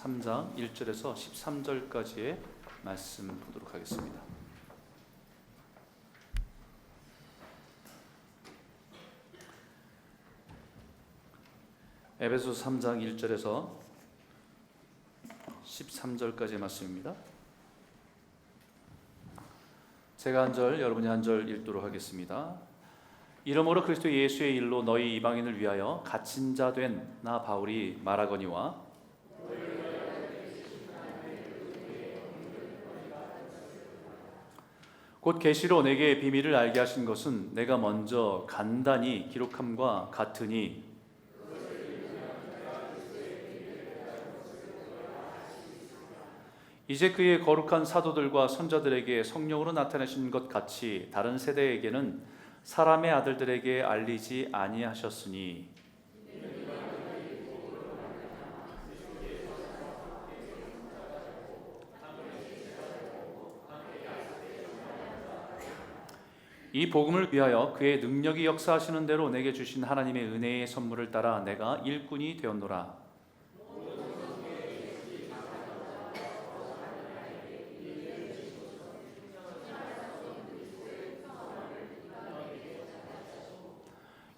3장 1절에서 13절까지의 말씀 보도록 하겠습니다. 에베소서 3장 1절에서 13절까지의 말씀입니다. 제가 한 절, 여러분이 한 절 읽도록 하겠습니다. 이러므로 그리스도 예수의 일로 너희 이방인을 위하여 갇힌 자 된 나 바울이 말하거니와 곧 계시로 내게 비밀을 알게 하신 것은 내가 먼저 간단히 기록함과 같으니 이제 그의 거룩한 사도들과 선자들에게 성령으로 나타내신 것 같이 다른 세대에게는 사람의 아들들에게 알리지 아니하셨으니 이 복음을 위하여 그의 능력이 역사하시는 대로 내게 주신 하나님의 은혜의 선물을 따라 내가 일꾼이 되었노라.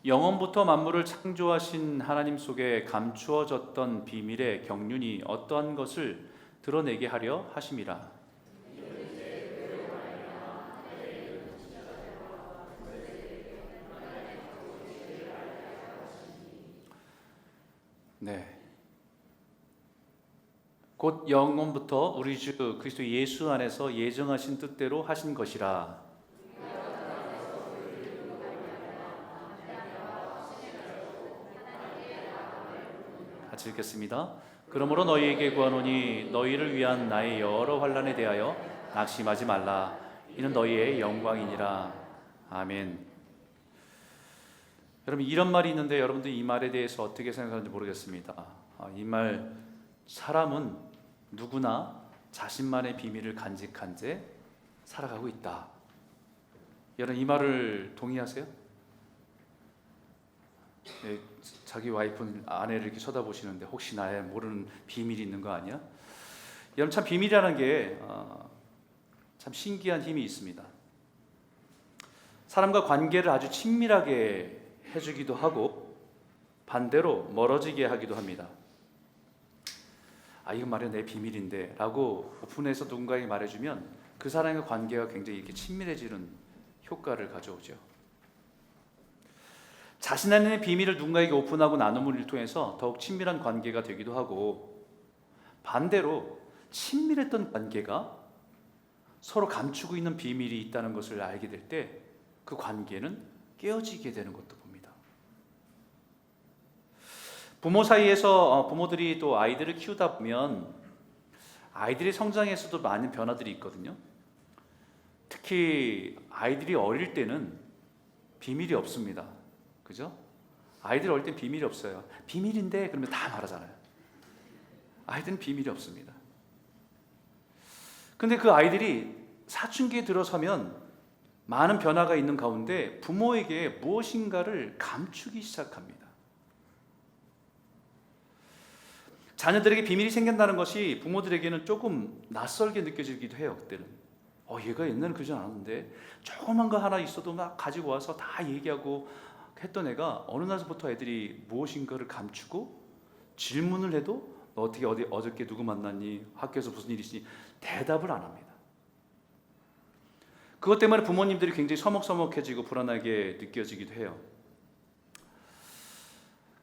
영원부터 만물을 창조하신 하나님 속에 감추어졌던 비밀의 경륜이 어떠한 것을 드러내게 하려 하심이라. 네. 곧 영원부터 우리 주 그리스도 예수 안에서 예정하신 뜻대로 하신 것이라. 같이 읽겠습니다. 그러므로 너희에게 구하노니 너희를 위한 나의 여러 환난에 대하여 낙심하지 말라. 이는 너희의 영광이니라. 아멘. 여러분, 이런 말이 있는데 여러분들 이 말에 대해서 어떻게 생각하는지 모르겠습니다. 이 말, 사람은 누구나 자신만의 비밀을 간직한 채 살아가고 있다. 여러분, 이 말을 동의하세요? 네, 자기 와이프는 아내를 이렇게 쳐다보시는데 혹시 나의 모르는 비밀이 있는 거 아니야? 여러분, 참 비밀이라는 게 참 신기한 힘이 있습니다. 사람과 관계를 아주 친밀하게 해주기도 하고 반대로 멀어지게 하기도 합니다. 이건 말이야 내 비밀인데 라고 오픈해서 누군가에게 말해주면 그 사람과 관계가 굉장히 이렇게 친밀해지는 효과를 가져오죠. 자신 안의 비밀을 누군가에게 오픈하고 나눔을 통해서 더욱 친밀한 관계가 되기도 하고 반대로 친밀했던 관계가 서로 감추고 있는 비밀이 있다는 것을 알게 될 때 그 관계는 깨어지게 되는 것도 봅니다. 부모 사이에서 부모들이 또 아이들을 키우다 보면 아이들의 성장에서도 많은 변화들이 있거든요. 특히 아이들이 어릴 때는 비밀이 없습니다. 그죠? 아이들 어릴 땐 비밀이 없어요. 비밀인데 그러면 다 말하잖아요. 아이들은 비밀이 없습니다. 근데 그 아이들이 사춘기에 들어서면 많은 변화가 있는 가운데 부모에게 무엇인가를 감추기 시작합니다. 자녀들에게 비밀이 생긴다는 것이 부모들에게는 조금 낯설게 느껴지기도 해요. 그때는 얘가 옛날에 그러지 않았는데 조그만 거 하나 있어도 막 가지고 와서 다 얘기하고 했던 애가 어느 날부터 애들이 무엇인가를 감추고 질문을 해도 너 어떻게 어저께 누구 만났니? 학교에서 무슨 일이 있니? 대답을 안 합니다. 그것 때문에 부모님들이 굉장히 서먹서먹해지고 불안하게 느껴지기도 해요.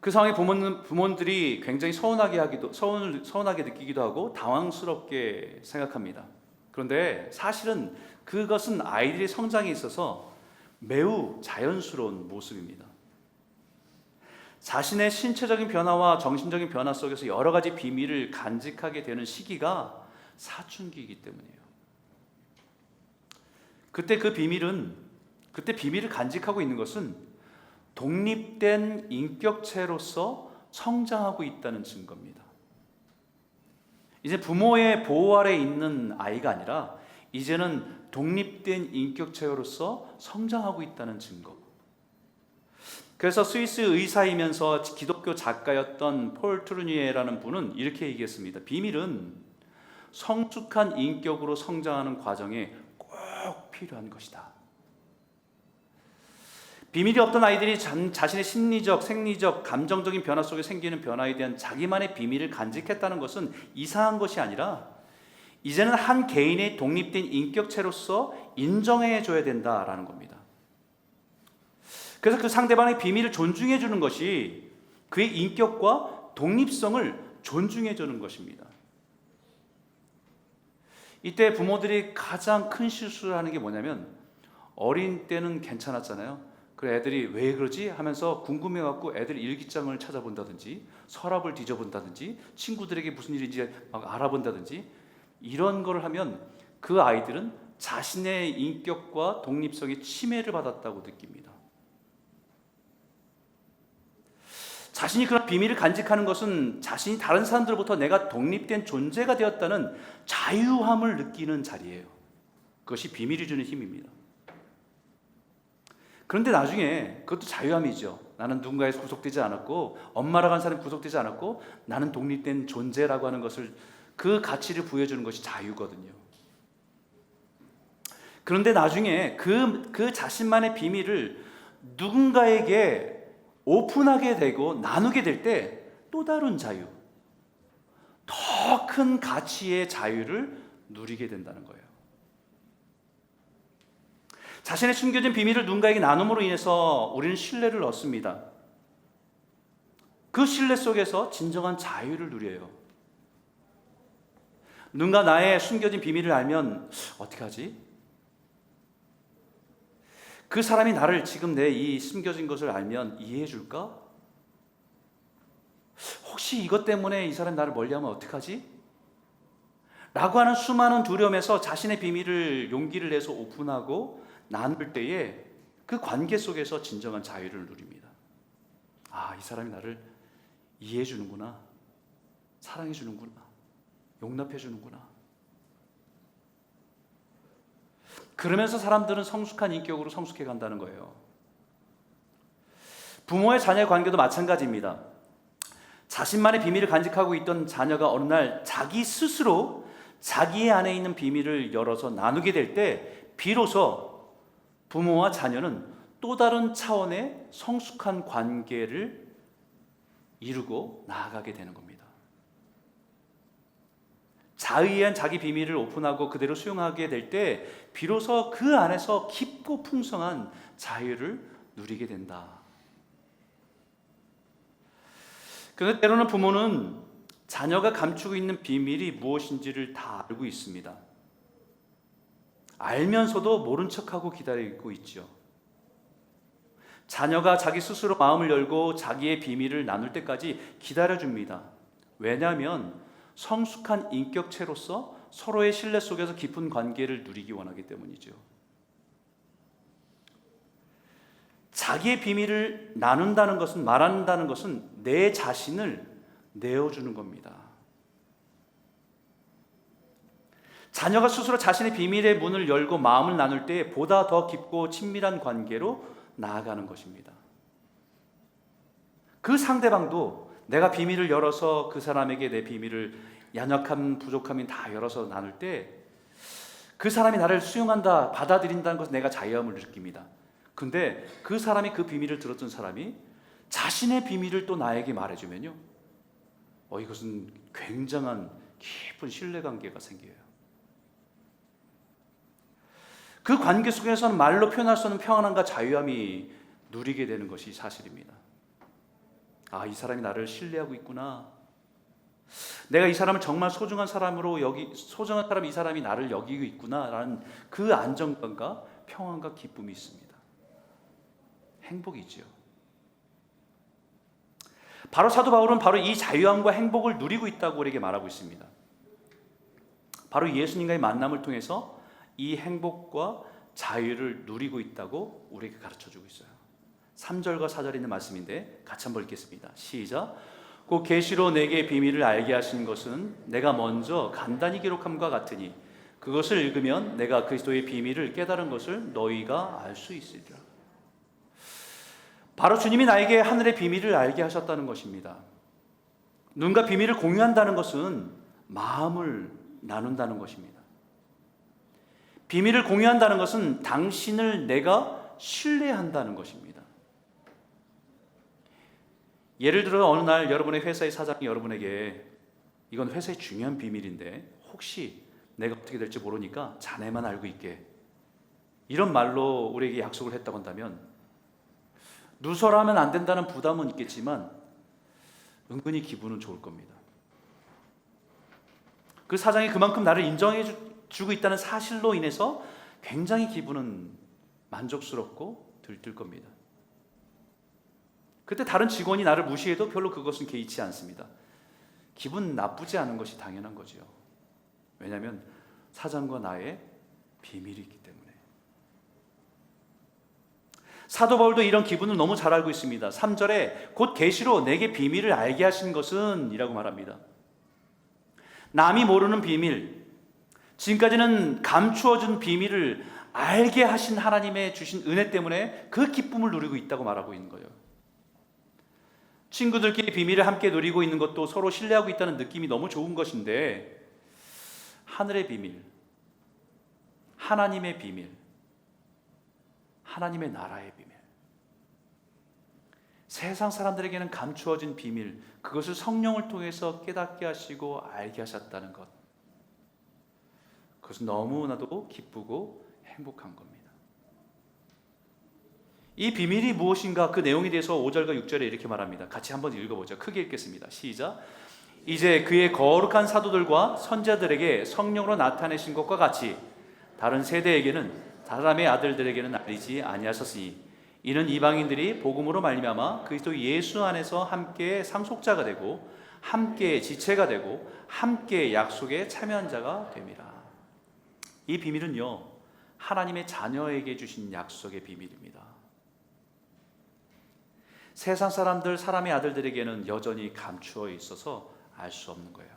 그 상황에 부모들이 굉장히 서운하게 느끼기도 하고 당황스럽게 생각합니다. 그런데 사실은 그것은 아이들의 성장에 있어서 매우 자연스러운 모습입니다. 자신의 신체적인 변화와 정신적인 변화 속에서 여러 가지 비밀을 간직하게 되는 시기가 사춘기이기 때문이에요. 그때 비밀을 간직하고 있는 것은 독립된 인격체로서 성장하고 있다는 증거입니다. 이제 부모의 보호 아래 있는 아이가 아니라 이제는 독립된 인격체로서 성장하고 있다는 증거. 그래서 스위스 의사이면서 기독교 작가였던 폴 트루니에라는 분은 이렇게 얘기했습니다. 비밀은 성숙한 인격으로 성장하는 과정에 꼭 필요한 것이다. 비밀이 없던 아이들이 자신의 심리적, 생리적, 감정적인 변화 속에 생기는 변화에 대한 자기만의 비밀을 간직했다는 것은 이상한 것이 아니라 이제는 한 개인의 독립된 인격체로서 인정해 줘야 된다라는 겁니다. 그래서 그 상대방의 비밀을 존중해 주는 것이 그의 인격과 독립성을 존중해 주는 것입니다. 이때 부모들이 가장 큰 실수를 하는 게 뭐냐면, 어린 때는 괜찮았잖아요. 그 애들이 왜 그러지 하면서 궁금해갖고 애들 일기장을 찾아본다든지 서랍을 뒤져본다든지 친구들에게 무슨 일인지 막 알아본다든지 이런 걸 하면 그 아이들은 자신의 인격과 독립성의 침해를 받았다고 느낍니다. 자신이 그런 비밀을 간직하는 것은 자신이 다른 사람들로부터 내가 독립된 존재가 되었다는 자유함을 느끼는 자리예요. 그것이 비밀이 주는 힘입니다. 그런데 나중에 그것도 자유함이죠. 나는 누군가에서 구속되지 않았고 엄마라고 하는 사람이 구속되지 않았고 나는 독립된 존재라고 하는 것을, 그 가치를 부여주는 것이 자유거든요. 그런데 나중에 그 자신만의 비밀을 누군가에게 오픈하게 되고 나누게 될 때 또 다른 자유, 더 큰 가치의 자유를 누리게 된다는 거예요. 자신의 숨겨진 비밀을 누군가에게 나눔으로 인해서 우리는 신뢰를 얻습니다. 그 신뢰 속에서 진정한 자유를 누려요. 누군가 나의 숨겨진 비밀을 알면 어떻게 하지? 그 사람이 나를 지금 내 이 숨겨진 것을 알면 이해해 줄까? 혹시 이것 때문에 이 사람이 나를 멀리하면 어떡하지? 라고 하는 수많은 두려움에서 자신의 비밀을 용기를 내서 오픈하고 나눌 때에 그 관계 속에서 진정한 자유를 누립니다. 아, 이 사람이 나를 이해해 주는구나, 사랑해 주는구나, 용납해 주는구나. 그러면서 사람들은 성숙한 인격으로 성숙해 간다는 거예요. 부모의 자녀의 관계도 마찬가지입니다. 자신만의 비밀을 간직하고 있던 자녀가 어느 날 자기 스스로 자기의 안에 있는 비밀을 열어서 나누게 될 때 비로소 부모와 자녀는 또 다른 차원의 성숙한 관계를 이루고 나아가게 되는 겁니다. 자의한 자기 비밀을 오픈하고 그대로 수용하게 될 때 비로소 그 안에서 깊고 풍성한 자유를 누리게 된다. 그런데 때로는 부모는 자녀가 감추고 있는 비밀이 무엇인지를 다 알고 있습니다. 알면서도 모른 척하고 기다리고 있죠. 자녀가 자기 스스로 마음을 열고 자기의 비밀을 나눌 때까지 기다려줍니다. 왜냐하면 성숙한 인격체로서 서로의 신뢰 속에서 깊은 관계를 누리기 원하기 때문이죠. 자기의 비밀을 나눈다는 것은, 말한다는 것은 내 자신을 내어주는 겁니다. 자녀가 스스로 자신의 비밀의 문을 열고 마음을 나눌 때 보다 더 깊고 친밀한 관계로 나아가는 것입니다. 그 상대방도 내가 비밀을 열어서 그 사람에게 내 비밀을, 연약함, 부족함이 다 열어서 나눌 때 그 사람이 나를 수용한다, 받아들인다는 것은 내가 자유함을 느낍니다. 근데 그 사람이, 그 비밀을 들었던 사람이 자신의 비밀을 또 나에게 말해주면요, 이것은 굉장한 깊은 신뢰관계가 생겨요. 그 관계 속에서는 말로 표현할 수 없는 평안함과 자유함이 누리게 되는 것이 사실입니다. 아, 이 사람이 나를 신뢰하고 있구나. 내가 이 사람을 정말 소중한 사람으로 소중한 사람, 이 사람이 나를 여기고 있구나라는 그 안정감과 평안과 기쁨이 있습니다. 행복이지요. 바로 사도 바울은 바로 이 자유함과 행복을 누리고 있다고 우리에게 말하고 있습니다. 바로 예수님과의 만남을 통해서 이 행복과 자유를 누리고 있다고 우리에게 가르쳐주고 있어요. 3절과 4절에 있는 말씀인데 같이 한번 읽겠습니다. 시작. 곧 계시로 내게 비밀을 알게 하신 것은 내가 먼저 간단히 기록함과 같으니 그것을 읽으면 내가 그리스도의 비밀을 깨달은 것을 너희가 알 수 있으리라. 바로 주님이 나에게 하늘의 비밀을 알게 하셨다는 것입니다. 누군가 비밀을 공유한다는 것은 마음을 나눈다는 것입니다. 비밀을 공유한다는 것은 당신을 내가 신뢰한다는 것입니다. 예를 들어 어느 날 여러분의 회사의 사장이 여러분에게 이건 회사의 중요한 비밀인데 혹시 내가 어떻게 될지 모르니까 자네만 알고 있게, 이런 말로 우리에게 약속을 했다고 한다면 누설하면 안 된다는 부담은 있겠지만 은근히 기분은 좋을 겁니다. 그 사장이 그만큼 나를 인정해 주고 있다는 사실로 인해서 굉장히 기분은 만족스럽고 들뜰 겁니다. 그때 다른 직원이 나를 무시해도 별로 그것은 개의치 않습니다. 기분 나쁘지 않은 것이 당연한 거죠. 왜냐하면 사장과 나의 비밀이 있기 때문에. 사도 바울도 이런 기분을 너무 잘 알고 있습니다. 3절에 곧 계시로 내게 비밀을 알게 하신 것은 이라고 말합니다. 남이 모르는 비밀, 지금까지는 감추어준 비밀을 알게 하신 하나님의 주신 은혜 때문에 그 기쁨을 누리고 있다고 말하고 있는 거예요. 친구들끼리 비밀을 함께 누리고 있는 것도 서로 신뢰하고 있다는 느낌이 너무 좋은 것인데, 하늘의 비밀, 하나님의 비밀, 하나님의 나라의 비밀, 세상 사람들에게는 감추어진 비밀, 그것을 성령을 통해서 깨닫게 하시고 알게 하셨다는 것, 그것은 너무나도 기쁘고 행복한 겁니다. 이 비밀이 무엇인가, 그 내용에 대해서 5절과 6절에 이렇게 말합니다. 같이 한번 읽어보죠. 크게 읽겠습니다. 시작. 이제 그의 거룩한 사도들과 선자들에게 성령으로 나타내신 것과 같이 다른 세대에게는, 사람의 아들들에게는 알리지 아니하셨으니 이는 이방인들이 복음으로 말미암아 그리스도 예수 안에서 함께 상속자가 되고 함께 지체가 되고 함께 약속에 참여한 자가 됨이라. 이 비밀은요, 하나님의 자녀에게 주신 약속의 비밀입니다. 세상 사람들, 사람의 아들들에게는 여전히 감추어 있어서 알 수 없는 거예요.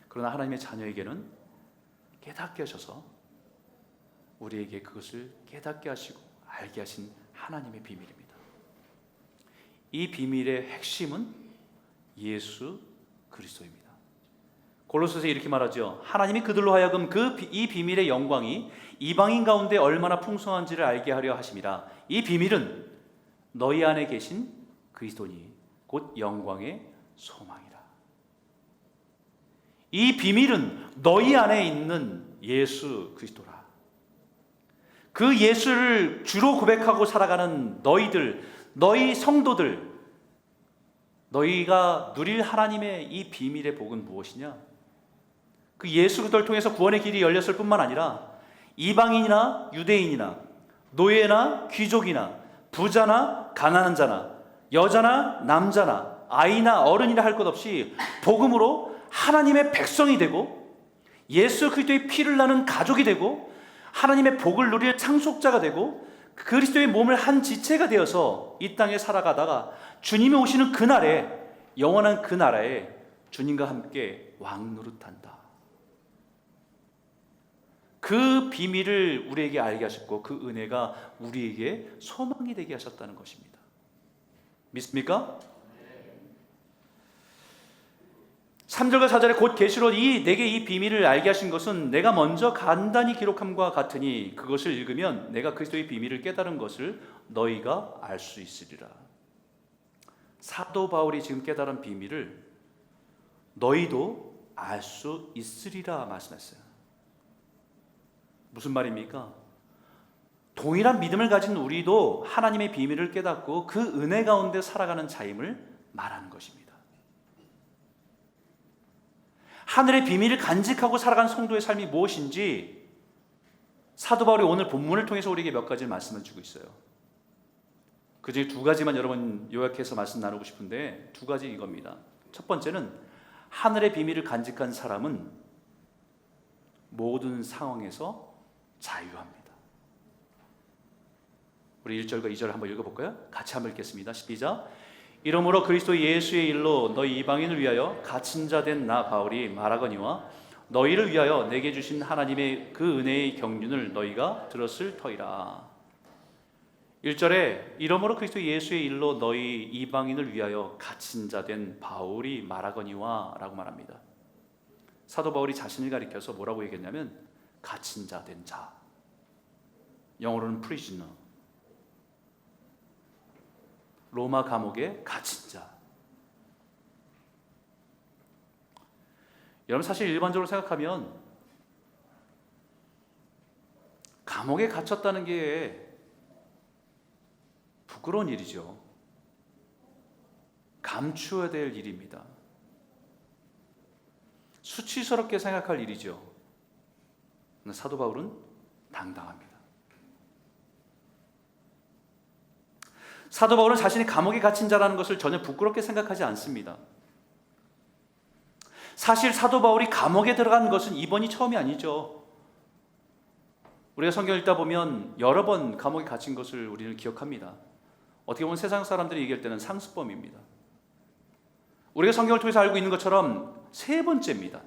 그러나 하나님의 자녀에게는 깨닫게 하셔서 우리에게 그것을 깨닫게 하시고 알게 하신 하나님의 비밀입니다. 이 비밀의 핵심은 예수 그리스도입니다. 골로새서 이렇게 말하죠. 하나님이 그들로 하여금 이 비밀의 영광이 이방인 가운데 얼마나 풍성한지를 알게 하려 하심이라. 이 비밀은 너희 안에 계신 그리스도니 곧 영광의 소망이라. 이 비밀은 너희 안에 있는 예수 그리스도라. 그 예수를 주로 고백하고 살아가는 너희들, 너희 성도들, 너희가 누릴 하나님의 이 비밀의 복은 무엇이냐? 그 예수 그리스도를 통해서 구원의 길이 열렸을 뿐만 아니라 이방인이나 유대인이나 노예나 귀족이나 부자나 가난한 자나 여자나 남자나 아이나 어른이나 할 것 없이 복음으로 하나님의 백성이 되고 예수 그리스도의 피를 나는 가족이 되고 하나님의 복을 누릴 상속자가 되고 그리스도의 몸을 한 지체가 되어서 이 땅에 살아가다가 주님이 오시는 그날에, 영원한 그 나라에 주님과 함께 왕노릇한다. 그 비밀을 우리에게 알게 하셨고 그 은혜가 우리에게 소망이 되게 하셨다는 것입니다. 믿습니까? 3절과 4절에 곧 계시로 내게 이 비밀을 알게 하신 것은 내가 먼저 간단히 기록함과 같으니 그것을 읽으면 내가 그리스도의 비밀을 깨달은 것을 너희가 알 수 있으리라. 사도 바울이 지금 깨달은 비밀을 너희도 알 수 있으리라 말씀했어요. 무슨 말입니까? 동일한 믿음을 가진 우리도 하나님의 비밀을 깨닫고 그 은혜 가운데 살아가는 자임을 말하는 것입니다. 하늘의 비밀을 간직하고 살아가는 성도의 삶이 무엇인지 사도 바울이 오늘 본문을 통해서 우리에게 몇 가지 말씀을 주고 있어요. 그 중에 두 가지만 여러분 요약해서 말씀 나누고 싶은데, 두 가지 이겁니다. 첫 번째는 하늘의 비밀을 간직한 사람은 모든 상황에서 자유합니다. 우리 1절과 2절을 한번 읽어볼까요? 같이 한번 읽겠습니다. 시작. 이러므로 그리스도 예수의 일로 너희 이방인을 위하여 갇힌 자 된 나 바울이 말하거니와 너희를 위하여 내게 주신 하나님의 그 은혜의 경륜을 너희가 들었을 터이라. 1절에 이러므로 그리스도 예수의 일로 너희 이방인을 위하여 갇힌 자 된 바울이 말하거니와 라고 말합니다. 사도 바울이 자신을 가리켜서 뭐라고 얘기했냐면 갇힌 자 된 자, 영어로는 prisoner, 로마 감옥에 갇힌 자. 여러분 사실 일반적으로 생각하면 감옥에 갇혔다는 게 부끄러운 일이죠. 감추어야 될 일입니다. 수치스럽게 생각할 일이죠. 그러나 사도 바울은 당당합니다. 사도 바울은 자신이 감옥에 갇힌 자라는 것을 전혀 부끄럽게 생각하지 않습니다. 사실 사도 바울이 감옥에 들어간 것은 이번이 처음이 아니죠. 우리가 성경을 읽다 보면 여러 번 감옥에 갇힌 것을 우리는 기억합니다. 어떻게 보면 세상 사람들이 얘기할 때는 상습범입니다. 우리가 성경을 통해서 알고 있는 것처럼 3번째입니다.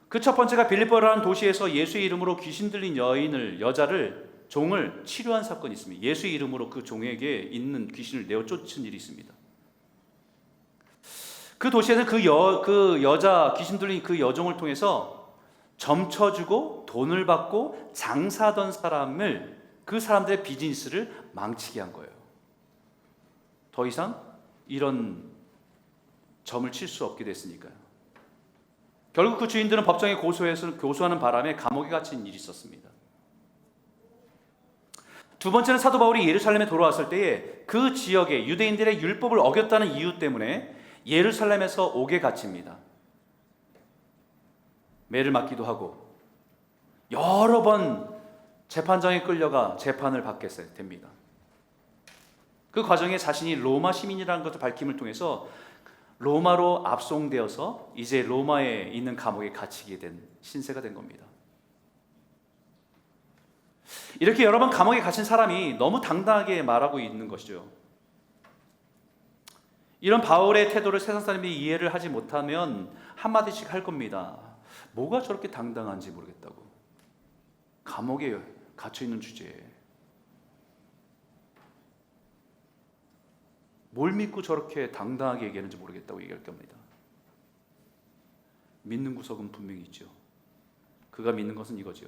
그 첫 번째가 빌립보라는 도시에서 예수의 이름으로 귀신 들린 종을 치료한 사건이 있습니다. 예수의 이름으로 그 종에게 있는 귀신을 내어 쫓은 일이 있습니다. 그 도시에서 그 여자 귀신 들린 그 여종을 통해서 점쳐주고 돈을 받고 장사하던 사람을, 그 사람들의 비즈니스를 망치게 한 거예요. 더 이상 이런 점을 칠 수 없게 됐으니까요. 결국 그 주인들은 법정에 고소하는 바람에 감옥에 갇힌 일이 있었습니다. 두 번째는 사도 바울이 예루살렘에 돌아왔을 때에 그 지역의 유대인들의 율법을 어겼다는 이유 때문에 예루살렘에서 옥에 갇힙니다. 매를 맞기도 하고 여러 번 재판장에 끌려가 재판을 받게 됩니다. 그 과정에 자신이 로마 시민이라는 것을 밝힘을 통해서 로마로 압송되어서 이제 로마에 있는 감옥에 갇히게 된 신세가 된 겁니다. 이렇게 여러 번 감옥에 갇힌 사람이 너무 당당하게 말하고 있는 것이죠. 이런 바울의 태도를 세상 사람이 이해를 하지 못하면 한마디씩 할 겁니다. 뭐가 저렇게 당당한지 모르겠다고. 감옥에 갇혀있는 주제에 뭘 믿고 저렇게 당당하게 얘기하는지 모르겠다고 얘기할 겁니다. 믿는 구석은 분명히 있죠. 그가 믿는 것은 이거죠.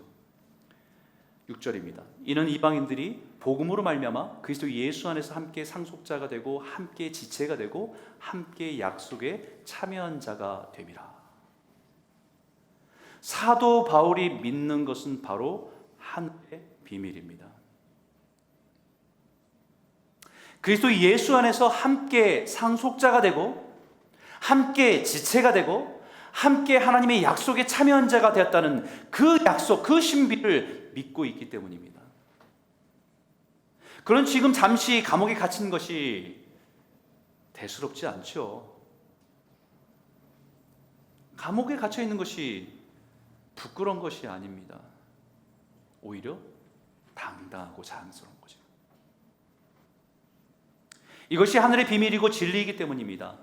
6절입니다. 이는 이방인들이 복음으로 말미암아 그리스도 예수 안에서 함께 상속자가 되고 함께 지체가 되고 함께 약속에 참여한 자가 됨이라. 사도 바울이 믿는 것은 바로 하늘의 비밀입니다. 그리스도 예수 안에서 함께 상속자가 되고 함께 지체가 되고 함께 하나님의 약속에 참여한 자가 되었다는 그 약속, 그 신비를 믿고 있기 때문입니다. 그런 지금 잠시 감옥에 갇힌 것이 대수롭지 않죠. 감옥에 갇혀 있는 것이 부끄러운 것이 아닙니다. 오히려 당당하고 자랑스러운 거죠. 이것이 하늘의 비밀이고 진리이기 때문입니다.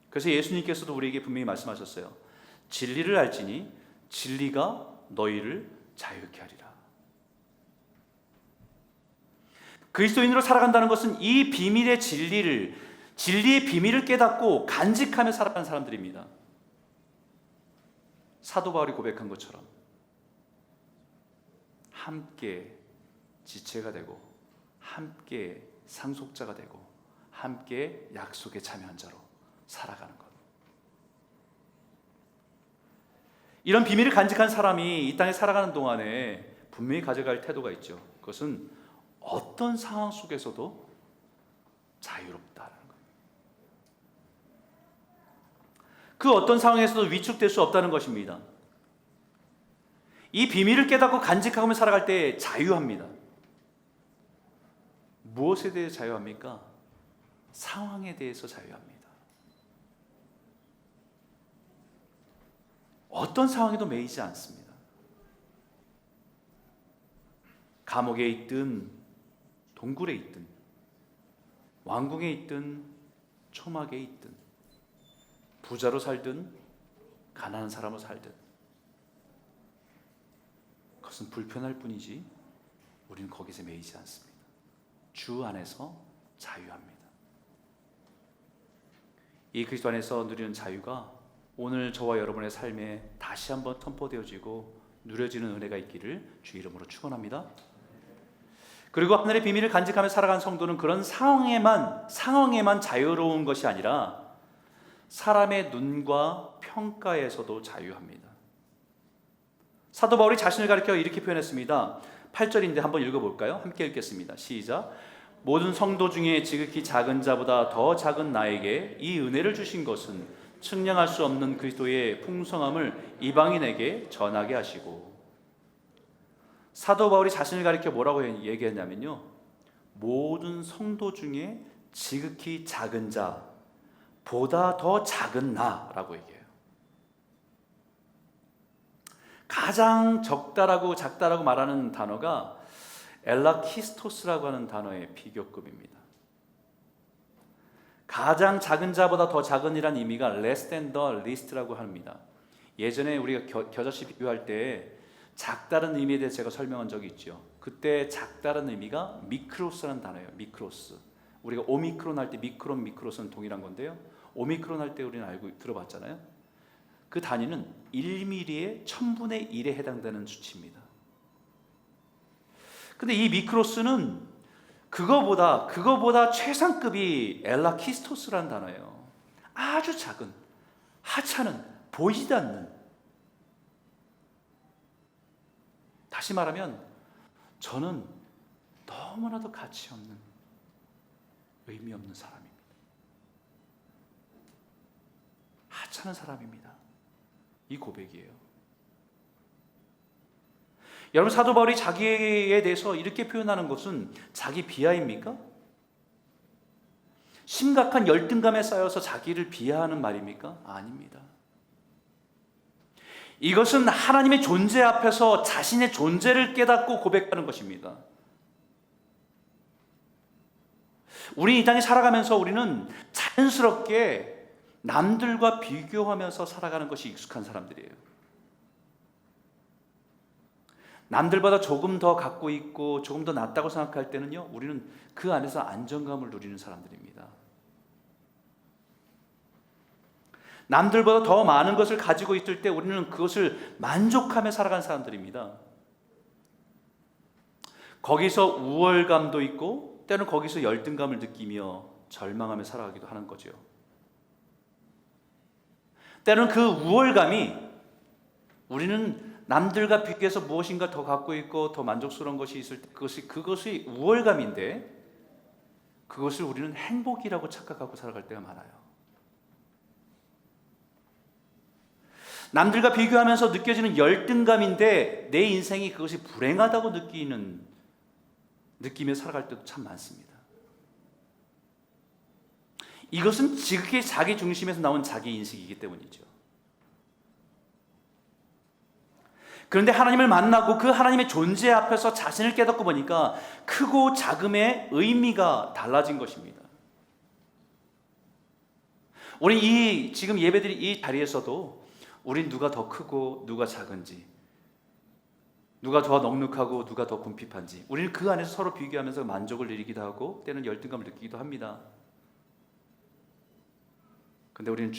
그래서 예수님께서도 우리에게 분명히 말씀하셨어요. 진리를 알지니 진리가 너희를 자유케 하리라. 그리스도인으로 살아간다는 것은 이 비밀의 진리의 비밀을 깨닫고 간직하며 살아가는 사람들입니다. 사도 바울이 고백한 것처럼 함께 지체가 되고 함께 상속자가 되고 함께 약속에 참여한 자로 살아가는 것. 이런 비밀을 간직한 사람이 이 땅에 살아가는 동안에 분명히 가져갈 태도가 있죠. 그것은 어떤 상황 속에서도 자유롭다는 거예요. 그 어떤 상황에서도 위축될 수 없다는 것입니다. 이 비밀을 깨닫고 간직하며 살아갈 때 자유합니다. 무엇에 대해 자유합니까? 상황에 대해서 자유합니다. 어떤 상황에도 매이지 않습니다. 감옥에 있든 동굴에 있든 왕궁에 있든 초막에 있든 부자로 살든 가난한 사람으로 살든 그것은 불편할 뿐이지 우리는 거기서 매이지 않습니다. 주 안에서 자유합니다. 이 그리스도 안에서 누리는 자유가 오늘 저와 여러분의 삶에 다시 한번 선포되어지고 누려지는 은혜가 있기를 주 이름으로 축원합니다. 그리고 하늘의 비밀을 간직하며 살아간 성도는 그런 상황에만 자유로운 것이 아니라 사람의 눈과 평가에서도 자유합니다. 사도 바울이 자신을 가리켜 이렇게 표현했습니다. 8절인데 한번 읽어볼까요? 함께 읽겠습니다. 시작. 모든 성도 중에 지극히 작은 자보다 더 작은 나에게 이 은혜를 주신 것은 측량할 수 없는 그리스도의 풍성함을 이방인에게 전하게 하시고. 사도 바울이 자신을 가리켜 뭐라고 얘기했냐면요, 모든 성도 중에 지극히 작은 자보다 더 작은 나라고 얘기해요. 가장 적다라고 작다라고 말하는 단어가 엘라키스토스라고 하는 단어의 비교급입니다. 가장 작은 자보다 더 작은이란 의미가 less than the least라고 합니다. 예전에 우리가 겨자씨 비교할 때 작다는 의미에 대해 제가 설명한 적이 있죠. 그때 작다는 의미가 미크로스라는 단어예요. 미크로스. 우리가 오미크론 할 때 미크로스는 동일한 건데요. 오미크론 할 때 우리는 들어봤잖아요. 그 단위는 1mm의 1000분의 1에 해당되는 수치입니다. 근데 이 미크로스는 그거보다 최상급이 엘라키스토스라는 단어예요. 아주 작은, 하찮은, 보이지도 않는. 다시 말하면 저는 너무나도 가치 없는, 의미 없는 사람입니다. 하찮은 사람입니다. 이 고백이에요. 여러분, 사도 바울이 자기에 대해서 이렇게 표현하는 것은 자기 비하입니까? 심각한 열등감에 쌓여서 자기를 비하하는 말입니까? 아닙니다. 이것은 하나님의 존재 앞에서 자신의 존재를 깨닫고 고백하는 것입니다. 우리 이 땅에 살아가면서 우리는 자연스럽게 남들과 비교하면서 살아가는 것이 익숙한 사람들이에요. 남들보다 조금 더 갖고 있고 조금 더 낫다고 생각할 때는요, 우리는 그 안에서 안정감을 누리는 사람들입니다. 남들보다 더 많은 것을 가지고 있을 때 우리는 그것을 만족하며 살아가는 사람들입니다. 거기서 우월감도 있고 때로는 거기서 열등감을 느끼며 절망하며 살아가기도 하는 거죠. 때로는 그 우월감이, 우리는 남들과 비교해서 무엇인가 더 갖고 있고 더 만족스러운 것이 있을 때 그것이 우월감인데 그것을 우리는 행복이라고 착각하고 살아갈 때가 많아요. 남들과 비교하면서 느껴지는 열등감인데 내 인생이 그것이 불행하다고 느끼며 살아갈 때도 참 많습니다. 이것은 지극히 자기 중심에서 나온 자기 인식이기 때문이죠. 그런데 하나님을 만나고 그 하나님의 존재 앞에서 자신을 깨닫고 보니까 크고 작음의 의미가 달라진 것입니다. 우리 지금 예배드린 이 자리에서도 우린 누가 더 크고 누가 작은지, 누가 더 넉넉하고 누가 더 궁핍한지, 우리는 그 안에서 서로 비교하면서 만족을 누리기도 하고 때는 열등감을 느끼기도 합니다. 근데 우리는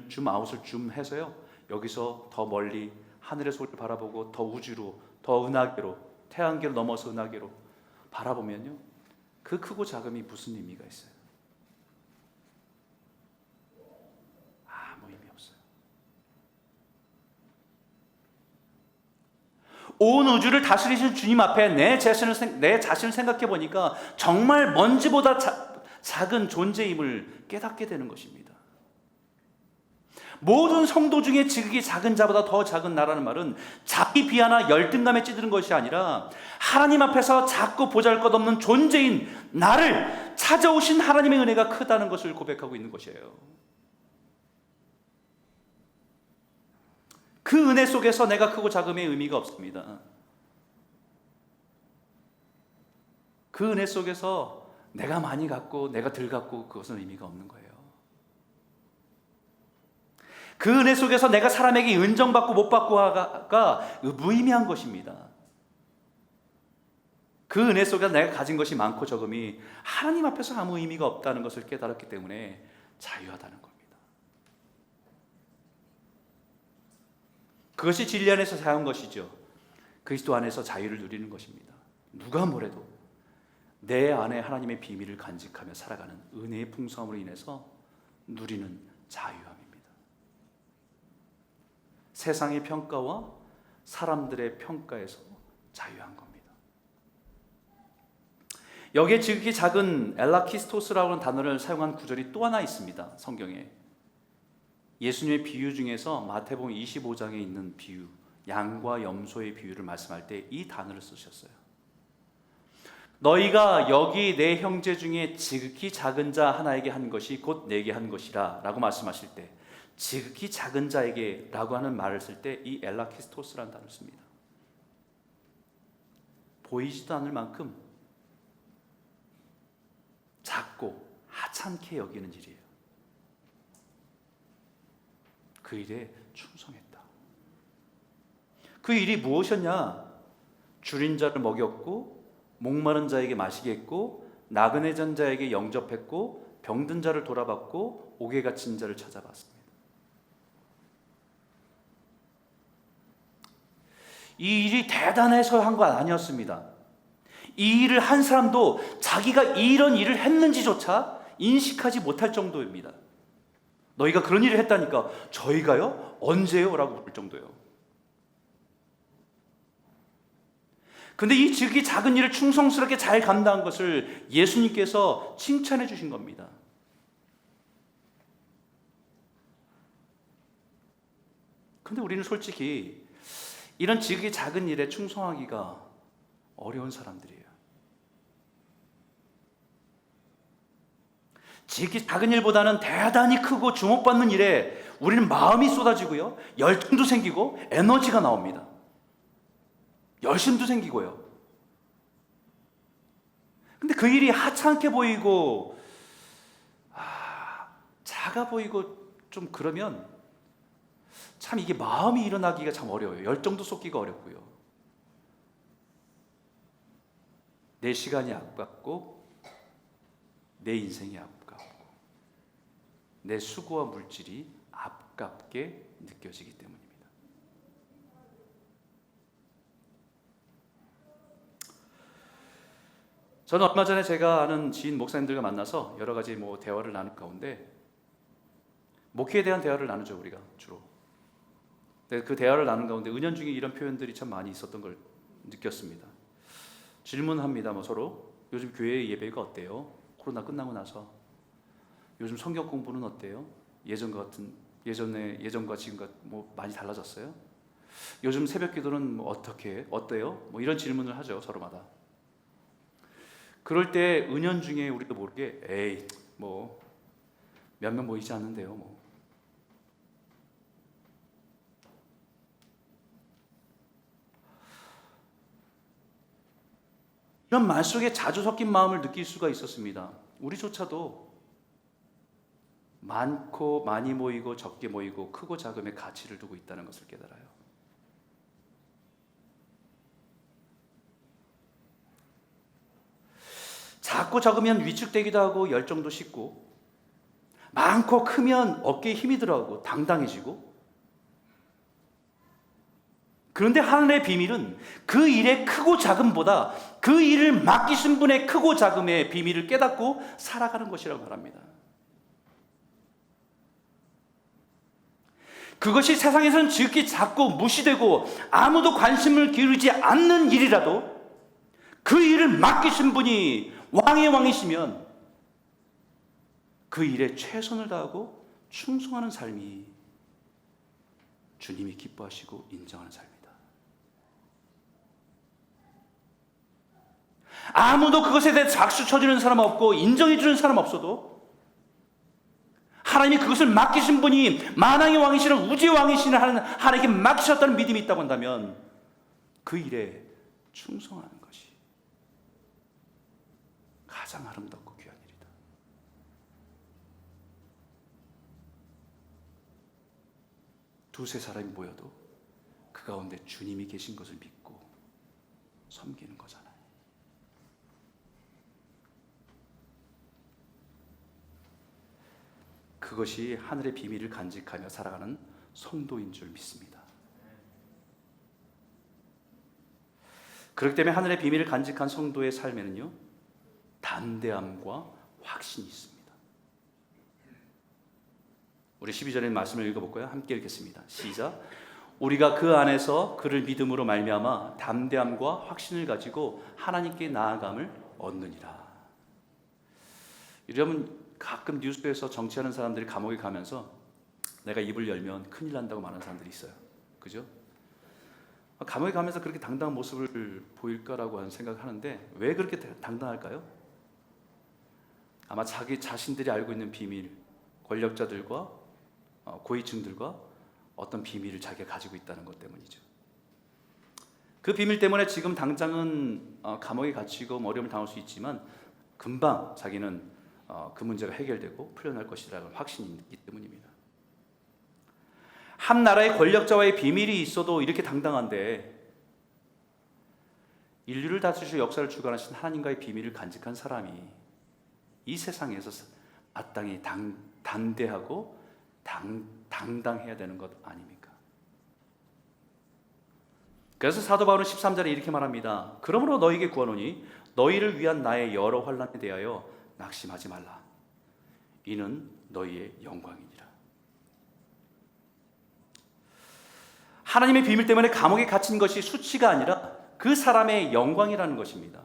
줌아웃을 줌해서요, 여기서 더 멀리 하늘의 소리를 바라보고 더 우주로, 더 은하계로, 태양계를 넘어서 은하계로 바라보면요, 그 크고 작음이 무슨 의미가 있어요? 아무 의미 없어요. 온 우주를 다스리신 주님 앞에 내 자신을 생각해 보니까 정말 먼지보다 작은 존재임을 깨닫게 되는 것입니다. 모든 성도 중에 지극히 작은 자보다 더 작은 나라는 말은 자기 비하나 열등감에 찌드는 것이 아니라 하나님 앞에서 작고 보잘것없는 존재인 나를 찾아오신 하나님의 은혜가 크다는 것을 고백하고 있는 것이에요. 그 은혜 속에서 내가 크고 작음의 의미가 없습니다. 그 은혜 속에서 내가 많이 갖고 내가 덜 갖고 그것은 의미가 없는 거예요. 그 은혜 속에서 내가 사람에게 인정받고 못 받고가 무의미한 것입니다. 그 은혜 속에 내가 가진 것이 많고 적음이 하나님 앞에서 아무 의미가 없다는 것을 깨달았기 때문에 자유하다는 겁니다. 그것이 진리 안에서 자유한 것이죠. 그리스도 안에서 자유를 누리는 것입니다. 누가 뭐래도 내 안에 하나님의 비밀을 간직하며 살아가는 은혜의 풍성함으로 인해서 누리는 자유함입니다. 세상의 평가와 사람들의 평가에서 자유한 겁니다. 여기에 지극히 작은 엘라키스토스라는 단어를 사용한 구절이 또 하나 있습니다. 성경에 예수님의 비유 중에서 마태복음 25장에 있는 비유, 양과 염소의 비유를 말씀할 때 이 단어를 쓰셨어요. 너희가 여기 내 형제 중에 지극히 작은 자 하나에게 한 것이 곧 내게 한 것이라 라고 말씀하실 때 지극히 작은 자에게 라고 하는 말을 쓸 때 이 엘라키스토스라는 단어를 씁니다. 보이지도 않을 만큼 작고 하찮게 여기는 일이에요. 그 일에 충성했다. 그 일이 무엇이었냐? 줄인 자를 먹였고 목마른 자에게 마시게 했고 나그네 전 자에게 영접했고 병든 자를 돌아봤고 옥에 갇힌 자를 찾아봤습니다. 이 일이 대단해서 한 건 아니었습니다. 이 일을 한 사람도 자기가 이런 일을 했는지조차 인식하지 못할 정도입니다. 너희가 그런 일을 했다니까 저희가요? 언제요? 라고 물 정도예요. 근데 이 지극히 작은 일을 충성스럽게 잘 감당한 것을 예수님께서 칭찬해 주신 겁니다. 근데 우리는 솔직히 이런 지극히 작은 일에 충성하기가 어려운 사람들이에요. 지극히 작은 일보다는 대단히 크고 주목받는 일에 우리는 마음이 쏟아지고요, 열정도 생기고 에너지가 나옵니다. 열심도 생기고요. 근데 그 일이 하찮게 보이고 작아 보이고 좀 그러면 참 이게 마음이 일어나기가 참 어려워요. 열정도 쏟기가 어렵고요. 내 시간이 아깝고 내 인생이 아깝고 내 수고와 물질이 아깝게 느껴지기 때문입니다. 저는 얼마 전에 제가 아는 지인 목사님들과 만나서 여러 가지 대화를 나눌 가운데 목회에 대한 대화를 나누죠, 우리가 주로. 근데 그 대화를 나눈 가운데 은연중에 이런 표현들이 참 많이 있었던 걸 느꼈습니다. 질문합니다, 서로. 요즘 교회 예배가 어때요? 코로나 끝나고 나서. 요즘 성경 공부는 어때요? 예전과 지금과 많이 달라졌어요? 요즘 새벽 기도는 어때요? 이런 질문을 하죠, 서로마다. 그럴 때 은연중에 우리도 모르게 몇 명 모이지 않는데요. 이런 말 속에 자주 섞인 마음을 느낄 수가 있었습니다. 우리조차도 많고 많이 모이고 적게 모이고 크고 작음의 가치를 두고 있다는 것을 깨달아요. 작고 적으면 위축되기도 하고 열정도 식고 많고 크면 어깨에 힘이 들어가고 당당해지고 그런데 하늘의 비밀은 그 일의 크고 작음보다 그 일을 맡기신 분의 크고 작음의 비밀을 깨닫고 살아가는 것이라고 말합니다. 그것이 세상에서는 지극히 작고 무시되고 아무도 관심을 기울이지 않는 일이라도 그 일을 맡기신 분이 왕의 왕이시면 그 일에 최선을 다하고 충성하는 삶이 주님이 기뻐하시고 인정하는 삶이다. 아무도 그것에 대해 박수 쳐주는 사람 없고 인정해주는 사람 없어도 하나님이 그것을 맡기신 분이 만왕의 왕이시는 우주의 왕이시는 하나님께 맡기셨다는 믿음이 있다고 한다면 그 일에 충성하는 것이 가장 아름답고 귀한 일이다. 두세 사람이 모여도 그 가운데 주님이 계신 것을 믿고 섬기는 거잖아요. 그것이 하늘의 비밀을 간직하며 살아가는 성도인 줄 믿습니다. 그렇기 때문에 하늘의 비밀을 간직한 성도의 삶에는요, 담대함과 확신이 있습니다. 우리 12절의 말씀을 읽어볼까요? 함께 읽겠습니다. 시작. 우리가 그 안에서 그를 믿음으로 말미암아 담대함과 확신을 가지고 하나님께 나아감을 얻느니라. 여러분, 가끔 뉴스에서 정치하는 사람들이 감옥에 가면서 내가 입을 열면 큰일 난다고 말하는 사람들이 있어요. 그죠? 감옥에 가면서 그렇게 당당한 모습을 보일까라고 하는 생각을 하는데, 왜 그렇게 당당할까요? 아마 자기 자신들이 알고 있는 비밀, 권력자들과 고위층들과 어떤 비밀을 자기가 가지고 있다는 것 때문이죠. 그 비밀 때문에 지금 당장은 감옥에 갇히고 어려움을 당할 수 있지만 금방 자기는 그 문제가 해결되고 풀려날 것이라는 확신이 있기 때문입니다. 한 나라의 권력자와의 비밀이 있어도 이렇게 당당한데, 인류를 다스리실 역사를 주관하신 하나님과의 비밀을 간직한 사람이 이 세상에서 마땅히 담대하고 당당해야 되는 것 아닙니까? 그래서 사도 바울은 13절에 이렇게 말합니다. 그러므로 너희에게 구하노니 너희를 위한 나의 여러 환난에 대하여 낙심하지 말라. 이는 너희의 영광이니라. 하나님의 비밀 때문에 감옥에 갇힌 것이 수치가 아니라 그 사람의 영광이라는 것입니다.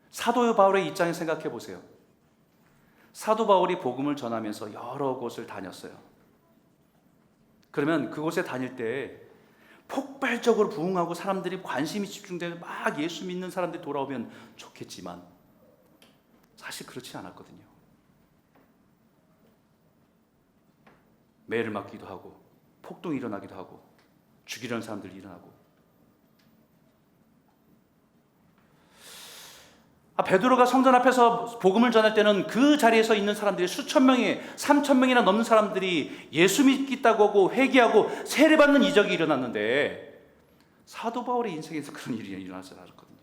사도 바울의 입장에 생각해 보세요. 사도 바울이 복음을 전하면서 여러 곳을 다녔어요. 그러면 그곳에 다닐 때 폭발적으로 부흥하고 사람들이 관심이 집중되고 막 예수 믿는 사람들이 돌아오면 좋겠지만 사실 그렇지 않았거든요. 매를 맞기도 하고 폭동이 일어나기도 하고 죽이려는 사람들이 일어나고, 베드로가 성전 앞에서 복음을 전할 때는 그 자리에서 있는 사람들이 수천 명이 3천 명이나 넘는 사람들이 예수 믿겠다고 하고 회개하고 세례받는 이적이 일어났는데, 사도 바울의 인생에서 그런 일이 일어나지 않았거든요.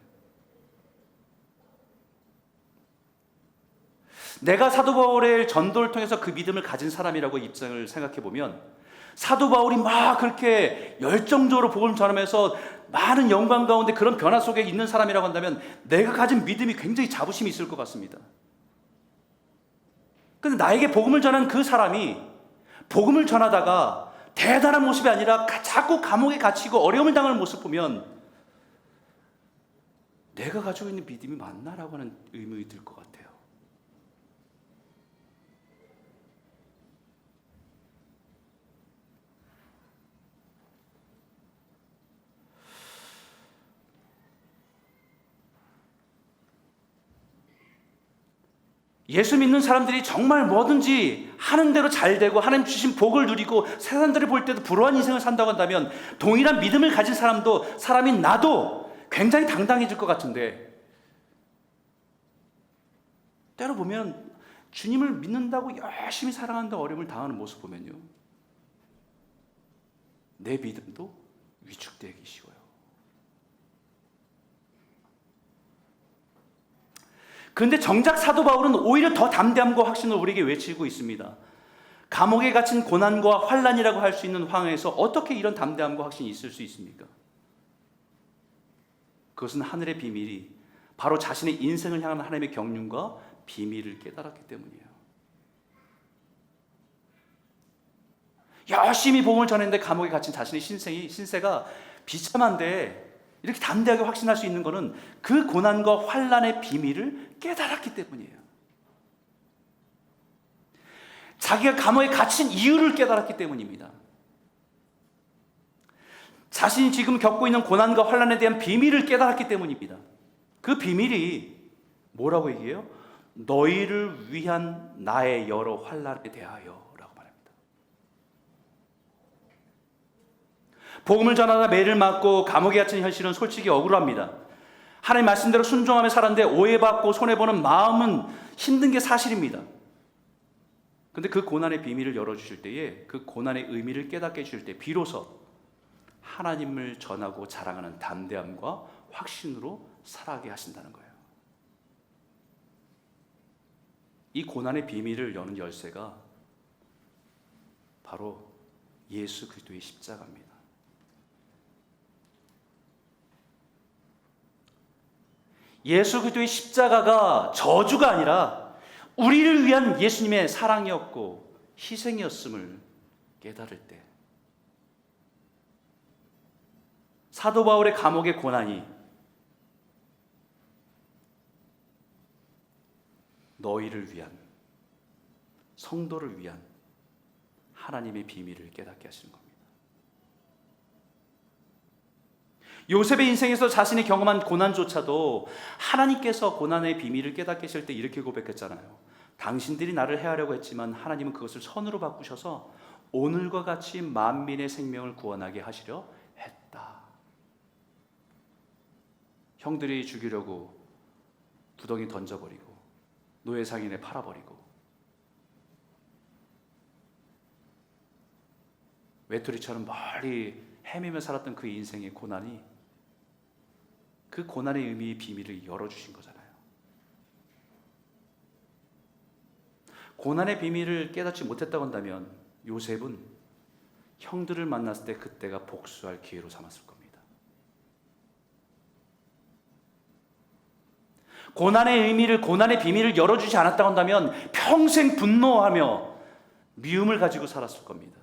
내가 사도 바울의 전도를 통해서 그 믿음을 가진 사람이라고 입장을 생각해 보면, 사도 바울이 막 그렇게 열정적으로 복음을 전하면서 많은 영광 가운데 그런 변화 속에 있는 사람이라고 한다면 내가 가진 믿음이 굉장히 자부심이 있을 것 같습니다. 그런데 나에게 복음을 전한 그 사람이 복음을 전하다가 대단한 모습이 아니라 자꾸 감옥에 갇히고 어려움을 당하는 모습 보면 내가 가지고 있는 믿음이 맞나라고 하는 의문이 들 것 같아요. 예수 믿는 사람들이 정말 뭐든지 하는 대로 잘 되고 하나님 주신 복을 누리고 세상들이 볼 때도 불우한 인생을 산다고 한다면 동일한 믿음을 가진 사람이 나도 굉장히 당당해질 것 같은데, 때로 보면 주님을 믿는다고 열심히 사랑한다고 어려움을 당하는 모습 보면요, 내 믿음도 위축되기 쉬워요. 그런데 정작 사도 바울은 오히려 더 담대함과 확신을 우리에게 외치고 있습니다. 감옥에 갇힌 고난과 환난이라고 할 수 있는 황해에서 어떻게 이런 담대함과 확신이 있을 수 있습니까? 그것은 하늘의 비밀이 바로 자신의 인생을 향한 하나님의 경륜과 비밀을 깨달았기 때문이에요. 열심히 복음을 전했는데 감옥에 갇힌 자신의 신세가 비참한데 이렇게 담대하게 확신할 수 있는 것은 그 고난과 환난의 비밀을 깨달았기 때문이에요. 자기가 감옥에 갇힌 이유를 깨달았기 때문입니다. 자신이 지금 겪고 있는 고난과 환난에 대한 비밀을 깨달았기 때문입니다. 그 비밀이 뭐라고 얘기해요? 너희를 위한 나의 여러 환난에 대하여 라고 말합니다. 복음을 전하다 매를 맞고 감옥에 갇힌 현실은 솔직히 억울합니다. 하나님 말씀대로 순종하며 살았는데 오해받고 손해보는 마음은 힘든 게 사실입니다. 그런데 그 고난의 비밀을 열어주실 때에 그 고난의 의미를 깨닫게 해주실 때 비로소 하나님을 전하고 자랑하는 담대함과 확신으로 살아가게 하신다는 거예요. 이 고난의 비밀을 여는 열쇠가 바로 예수 그리스도의 십자가입니다. 예수 그리스도의 십자가가 저주가 아니라 우리를 위한 예수님의 사랑이었고 희생이었음을 깨달을 때, 사도 바울의 감옥의 고난이 너희를 위한, 성도를 위한 하나님의 비밀을 깨닫게 하시는 겁니다. 요셉의 인생에서 자신이 경험한 고난조차도 하나님께서 고난의 비밀을 깨닫게 하실 때 이렇게 고백했잖아요. 당신들이 나를 해하려고 했지만 하나님은 그것을 선으로 바꾸셔서 오늘과 같이 만민의 생명을 구원하게 하시려 했다. 형들이 죽이려고 구덩이 던져버리고 노예 상인에 팔아버리고 외톨이처럼 멀리 헤매며 살았던 그 인생의 고난이, 그 고난의 의미의 비밀을 열어주신 거잖아요. 고난의 비밀을 깨닫지 못했다고 한다면 요셉은 형들을 만났을 때 그때가 복수할 기회로 삼았을 겁니다. 고난의 의미를, 고난의 비밀을 열어주지 않았다고 한다면 평생 분노하며 미움을 가지고 살았을 겁니다.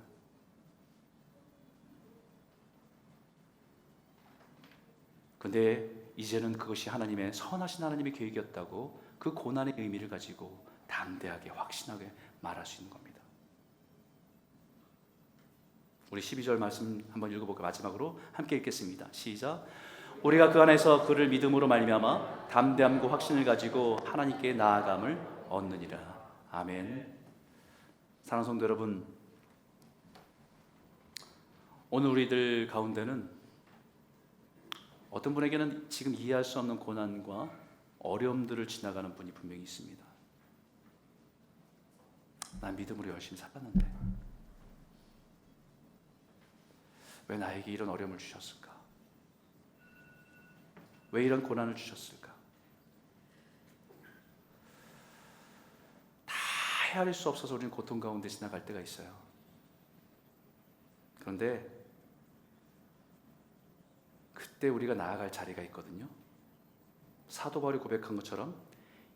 근데 이제는 그것이 하나님의 선하신 하나님의 계획이었다고 그 고난의 의미를 가지고 담대하게 확신하게 말할 수 있는 겁니다. 우리 12절 말씀 한번 읽어볼까요? 마지막으로 함께 읽겠습니다. 시작. 우리가 그 안에서 그를 믿음으로 말미암아 담대함과 확신을 가지고 하나님께 나아감을 얻느니라. 아멘. 사랑하는 성도 여러분, 오늘 우리들 가운데는 어떤 분에게는 지금 이해할 수 없는 고난과 어려움들을 지나가는 분이 분명히 있습니다. 난 믿음으로 열심히 살았는데 왜 나에게 이런 어려움을 주셨을까? 왜 이런 고난을 주셨을까? 다 헤아릴 수 없어서 우리는 고통 가운데 지나갈 때가 있어요. 그런데 그때 우리가 나아갈 자리가 있거든요. 사도 바울이 고백한 것처럼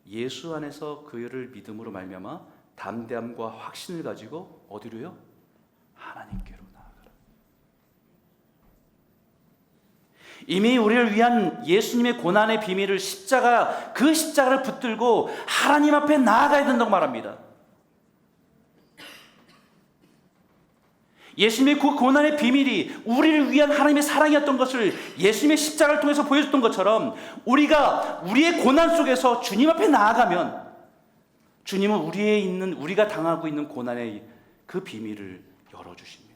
예수 안에서 그를 믿음으로 말미암아 담대함과 확신을 가지고 어디로요? 하나님께로 나아가라. 이미 우리를 위한 예수님의 고난의 비밀을 그 십자가를 붙들고 하나님 앞에 나아가야 된다고 말합니다. 예수님의 그 고난의 비밀이 우리를 위한 하나님의 사랑이었던 것을 예수님의 십자가를 통해서 보여줬던 것처럼 우리가 우리의 고난 속에서 주님 앞에 나아가면 주님은 우리가 당하고 있는 고난의 그 비밀을 열어주십니다.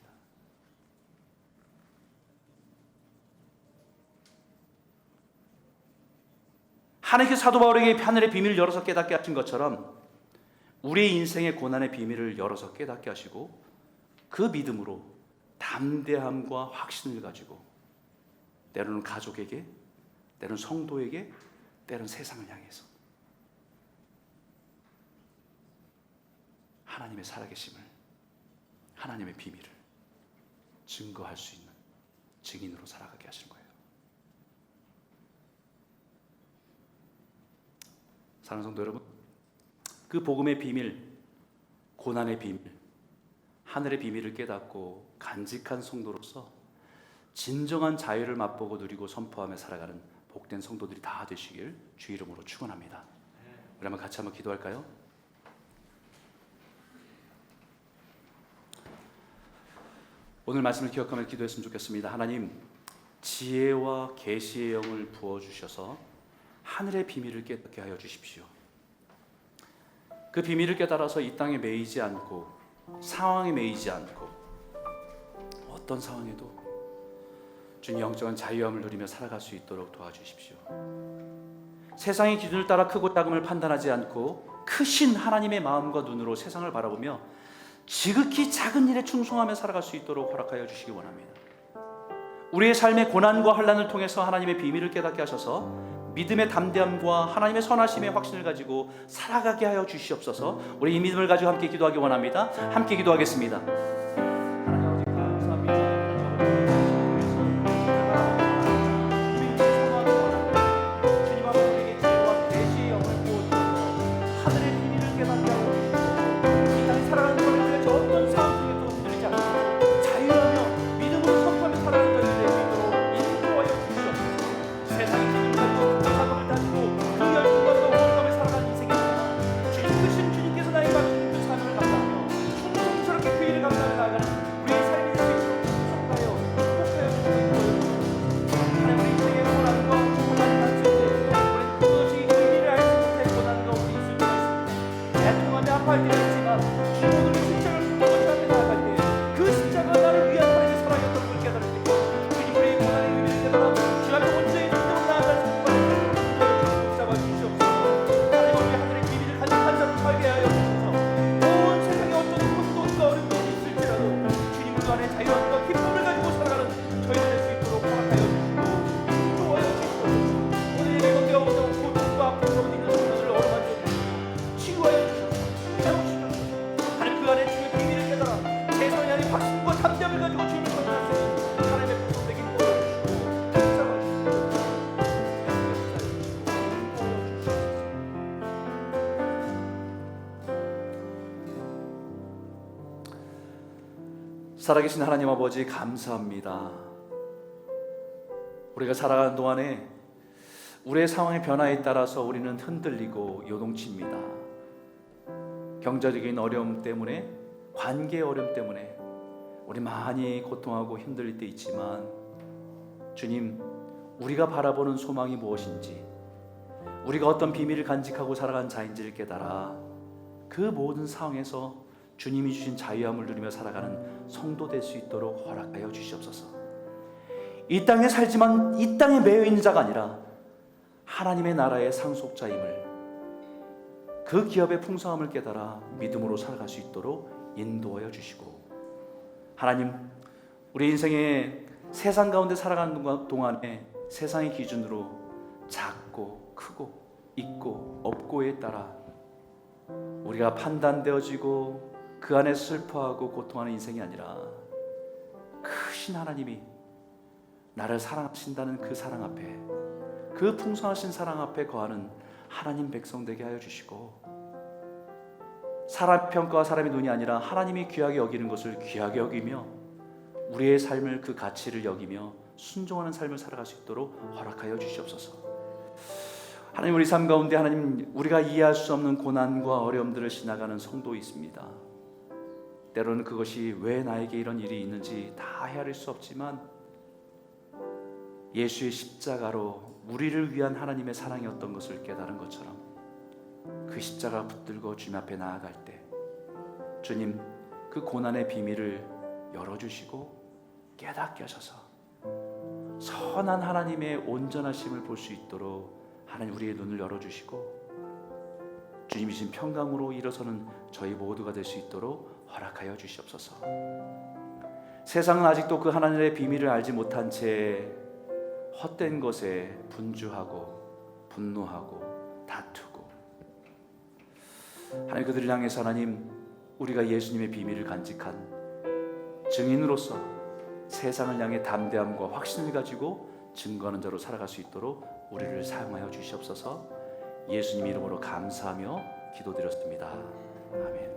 하나님께서 사도 바울에게 하늘의 비밀을 열어서 깨닫게 하신 것처럼 우리의 인생의 고난의 비밀을 열어서 깨닫게 하시고 그 믿음으로 담대함과 확신을 가지고 때로는 가족에게, 때로는 성도에게, 때로는 세상을 향해서 하나님의 살아계심을, 하나님의 비밀을 증거할 수 있는 증인으로 살아가게 하시는 거예요. 사랑하는 성도 여러분, 그 복음의 비밀, 고난의 비밀, 하늘의 비밀을 깨닫고 간직한 성도로서 진정한 자유를 맛보고 누리고 선포하며 살아가는 복된 성도들이 다 되시길 주 이름으로 축원합니다. 우리 한번 같이 한번 기도할까요? 오늘 말씀을 기억하며 기도했으면 좋겠습니다. 하나님, 지혜와 계시의 영을 부어주셔서 하늘의 비밀을 깨닫게 하여 주십시오. 그 비밀을 깨달아서 이 땅에 매이지 않고 상황에 매이지 않고 어떤 상황에도 주님 영적인 자유함을 누리며 살아갈 수 있도록 도와주십시오. 세상의 기준을 따라 크고 작음을 판단하지 않고 크신 하나님의 마음과 눈으로 세상을 바라보며 지극히 작은 일에 충성하며 살아갈 수 있도록 허락하여 주시기 원합니다. 우리의 삶의 고난과 환난을 통해서 하나님의 비밀을 깨닫게 하셔서 믿음의 담대함과 하나님의 선하심의 확신을 가지고 살아가게 하여 주시옵소서. 우리 이 믿음을 가지고 함께 기도하기 원합니다. 함께 기도하겠습니다. 살아계신 하나님 아버지 감사합니다. 우리가 살아가는 동안에 우리의 상황의 변화에 따라서 우리는 흔들리고 요동칩니다. 경제적인 어려움 때문에, 관계의 어려움 때문에 우리 많이 고통하고 힘들릴 때 있지만 주님, 우리가 바라보는 소망이 무엇인지, 우리가 어떤 비밀을 간직하고 살아가는 자인지를 깨달아 그 모든 상황에서 주님이 주신 자유함을 누리며 살아가는 성도 될 수 있도록 허락하여 주시옵소서. 이 땅에 살지만 이 땅에 매여 있는 자가 아니라 하나님의 나라의 상속자임을, 그 기업의 풍성함을 깨달아 믿음으로 살아갈 수 있도록 인도하여 주시고, 하나님, 우리 인생의 세상 가운데 살아가는 동안에 세상의 기준으로 작고 크고 있고 없고에 따라 우리가 판단되어지고 그 안에 슬퍼하고 고통하는 인생이 아니라 크신 하나님이 나를 사랑하신다는 그 사랑 앞에, 그 풍성하신 사랑 앞에 거하는 하나님 백성 되게 하여 주시고, 사람 평가와 사람의 눈이 아니라 하나님이 귀하게 여기는 것을 귀하게 여기며 우리의 삶을 그 가치를 여기며 순종하는 삶을 살아갈 수 있도록 허락하여 주시옵소서. 하나님, 우리 삶 가운데 하나님, 우리가 이해할 수 없는 고난과 어려움들을 지나가는 성도 있습니다. 때로는 그것이 왜 나에게 이런 일이 있는지 다 헤아릴 수 없지만 예수의 십자가로 우리를 위한 하나님의 사랑이었던 것을 깨달은 것처럼 그 십자가 붙들고 주님 앞에 나아갈 때 주님, 그 고난의 비밀을 열어주시고 깨닫게 하셔서 선한 하나님의 온전하심을 볼 수 있도록 하나님 우리의 눈을 열어주시고 주님이 주신 평강으로 일어서는 저희 모두가 될 수 있도록 허락하여 주시옵소서. 세상은 아직도 그 하나님의 비밀을 알지 못한 채 헛된 것에 분주하고 분노하고 다투고, 하나님, 그들을 향해서 하나님, 우리가 예수님의 비밀을 간직한 증인으로서 세상을 향해 담대함과 확신을 가지고 증거하는 자로 살아갈 수 있도록 우리를 사용하여 주시옵소서. 예수님 이름으로 감사하며 기도드렸습니다. 아멘.